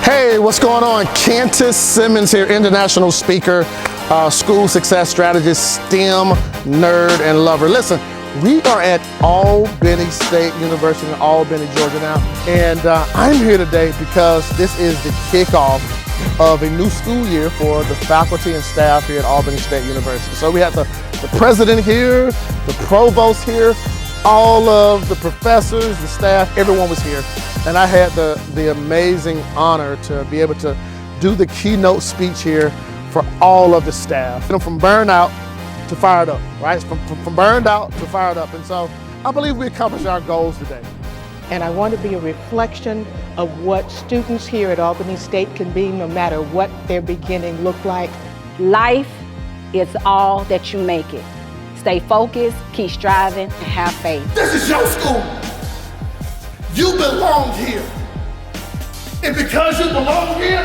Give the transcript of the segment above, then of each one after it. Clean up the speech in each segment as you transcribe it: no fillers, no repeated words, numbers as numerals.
Hey, what's going on? Kantis Simmons here, international speaker, school success strategist, STEM nerd and lover. Listen, we are at Albany State University in Albany, Georgia now, and I'm here today because this is the kickoff of a new school year for the faculty and staff here at Albany State University. So we have the president here, the provost here, all of the professors, the staff, everyone was here. And I had the amazing honor to be able to do the keynote speech here for all of the staff. From burnout to fired up, right? From burned out to fired up. And so I believe we accomplished our goals today. And I want to be a reflection of what students here at Albany State can be, no matter what their beginning look like. Life is all that you make it. Stay focused, keep striving, and have faith. This is your school. You belong here. And because you belong here,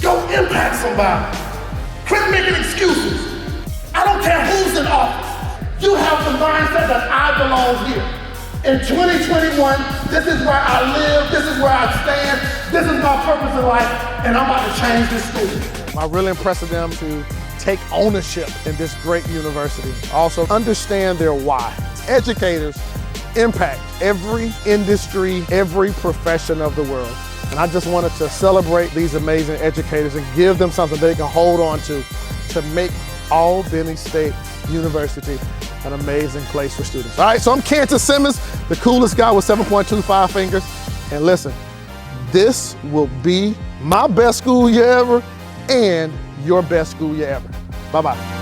go impact somebody. Quit making excuses. I don't care who's in office. You have the mindset that I belong here. In 2021, this is where I live, this is where I stand, this is my purpose in life, and I'm about to change this school. I really impressed them to take ownership in this great university. Also understand their why. Educators impact every industry, every profession of the world. And I just wanted to celebrate these amazing educators and give them something they can hold on to make Albany State University an amazing place for students. All right, so I'm Kantis Simmons, the coolest guy with 7.25 fingers. And listen, this will be my best school year ever and your best school year ever. Bye-bye.